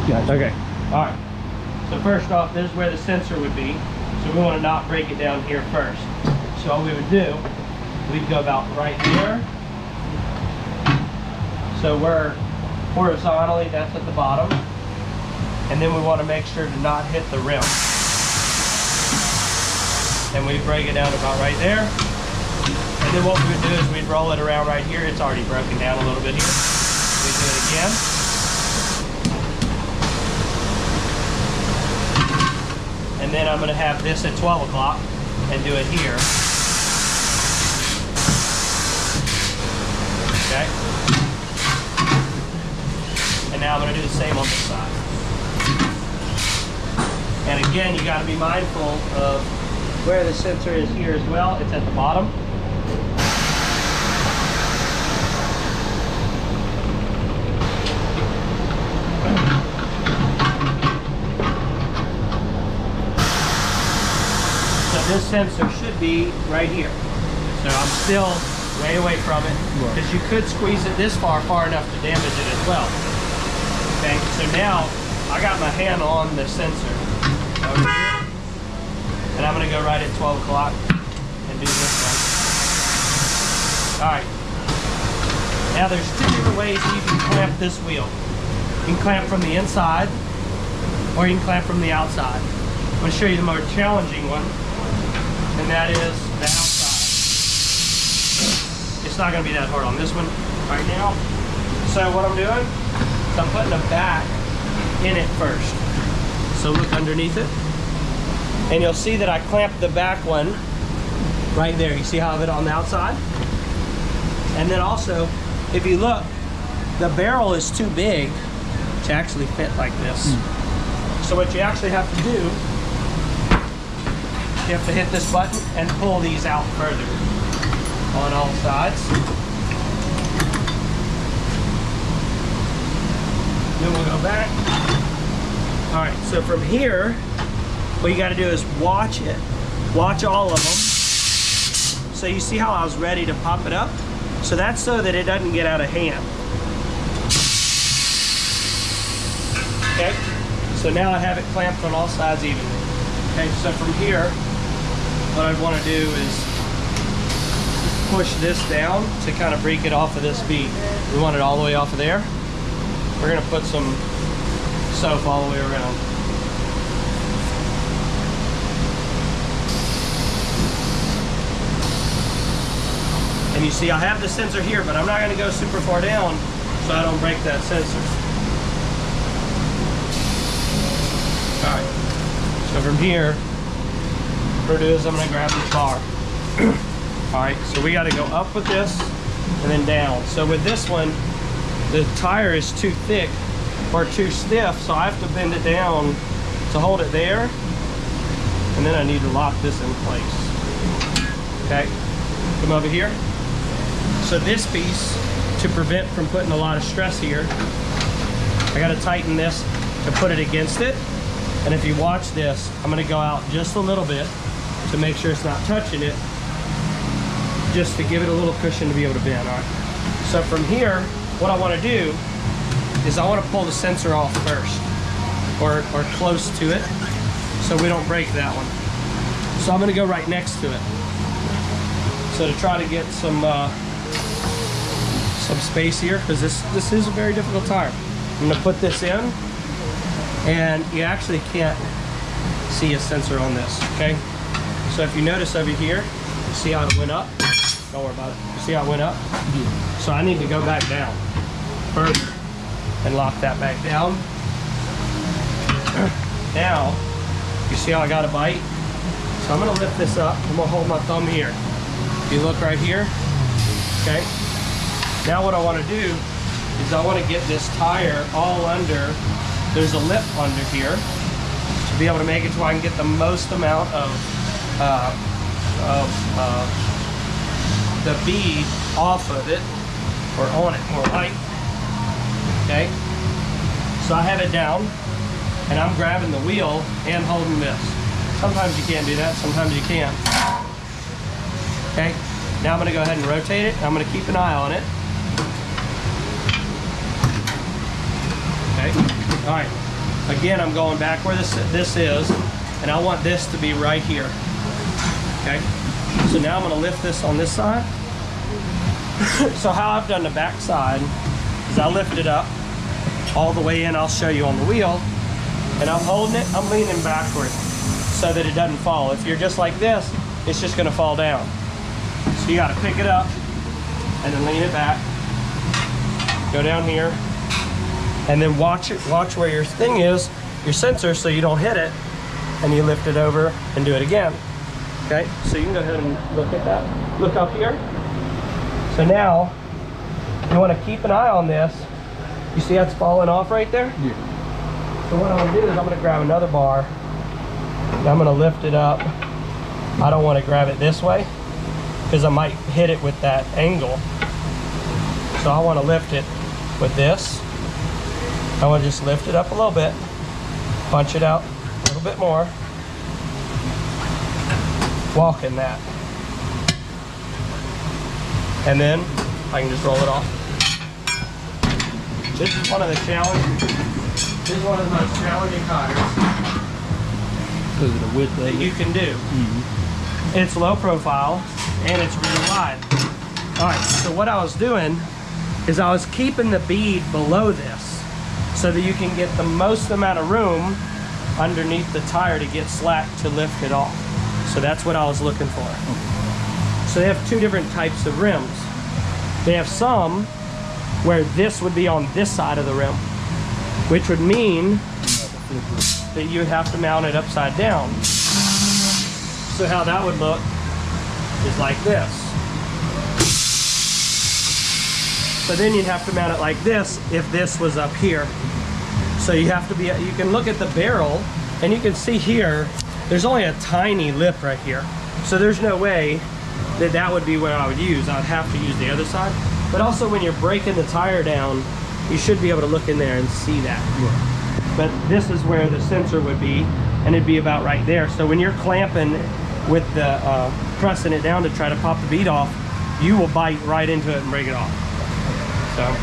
Gotcha. Okay, all right. So first off, this is where the sensor would be. So we want to not break it down here first. So all we would do, we'd go about right here. So we're horizontally, that's at the bottom. And then we want to make sure to not hit the rim. And we break it down about right there. And then what we would do is we'd roll it around right here. It's already broken down a little bit here. We do it again. And then I'm going to have this at 12 o'clock and do it here. Okay. And now I'm going to do the same on this side. And again, you got to be mindful of where the sensor is here as well. It's at the bottom. So this sensor should be right here. So I'm still way away from it, because you could squeeze it this far enough to damage it as well. Okay, so now I got my hand on the sensor over here. And I'm going to go right at 12 o'clock and do this one. All right. Now there's two different ways you can clamp this wheel. You can clamp from the inside, or you can clamp from the outside. I'm going to show you the more challenging one, and that is the outside. It's not going to be that hard on this one right now. So what I'm doing is I'm putting a back in it first. So look underneath it. And you'll see that I clamped the back one right there. You see how I have it on the outside? And then also, if you look, the barrel is too big to actually fit like this. So what you actually have to do, you have to hit this button and pull these out further on all sides. Then we'll go back. All right, so from here, what you got to do is watch it. Watch all of them. So you see how I was ready to pop it up? So that's so that it doesn't get out of hand. Okay, so now I have it clamped on all sides evenly. Okay, so from here, what I'd want to do is push this down to kind of break it off of this bead. We want it all the way off of there. We're going to put some soap all the way around. And you see I have the sensor here, but I'm not going to go super far down so I don't break that sensor. Alright, so from here, what we're going to do is I'm going to grab this bar. Alright, so we got to go up with this and then down. So with this one, the tire is too thick or too stiff, so I have to bend it down to hold it there. And then I need to lock this in place. Okay, come over here. So this piece, to prevent from putting a lot of stress here, I got to tighten this to put it against it. And if you watch this, I'm going to go out just a little bit to make sure it's not touching it, just to give it a little cushion to be able to bend. All right. So from here, what I want to do is I want to pull the sensor off first, or close to it, so we don't break that one. So I'm going to go right next to it. So to try to get some space here, because this is a very difficult tire. I'm going to put this in, and you actually can't see a sensor on this, okay? So if you notice over here, you see how it went up? Don't worry about it. You see how it went up? Yeah. So I need to go back down further and lock that back down. Now, you see how I got a bite? So I'm going to lift this up. I'm going to hold my thumb here. If you look right here, okay? Now what I want to do is I want to get this tire all under. There's a lip under here to be able to make it so I can get the most amount of the bead off of it, or on it, more like. Okay, so I have it down, and I'm grabbing the wheel and holding this. Sometimes you can't do that, sometimes you can. Okay, now I'm going to go ahead and rotate it. I'm going to keep an eye on it. Okay, all right, Again, I'm going back where this is, and I want this to be right here. Okay, so now I'm going to lift this on this side. So how I've done the back side is I lift it up all the way in. I'll show you on the wheel, and I'm holding it, I'm leaning backward so that it doesn't fall. If you're just like this, it's just going to fall down. So you got to pick it up and then lean it back, go down here, and then watch where your thing is, your sensor, so you don't hit it, and you lift it over and do it again. Okay, so you can go ahead and look at that. Look up here. So now, you want to keep an eye on this. You see that's falling off right there? Yeah. So what I'm going to do is I'm going to grab another bar, and I'm going to lift it up. I don't want to grab it this way, because I might hit it with that angle. So I want to lift it with this. I want to just lift it up a little bit, punch it out a little bit more, walk in that, and then I can just roll it off. This is one of the most challenging tires Because of the width that you can do. It's low profile and it's really wide. All right, so what I was doing is I was keeping the bead below this so that you can get the most amount of room underneath the tire to get slack to lift it off. So that's what I was looking for. So they have two different types of rims. They have some where this would be on this side of the rim, which would mean that you would have to mount it upside down. So how that would look is like this. So then you'd have to mount it like this if this was up here. So you have to be, you can look at the barrel and you can see here, there's only a tiny lip right here. So there's no way that that would be where I would use. I would have to use the other side. But also when you're breaking the tire down, you should be able to look in there and see that. Yeah. But this is where the sensor would be, and it'd be about right there. So when you're clamping with the, pressing it down to try to pop the bead off, you will bite right into it and break it off. So.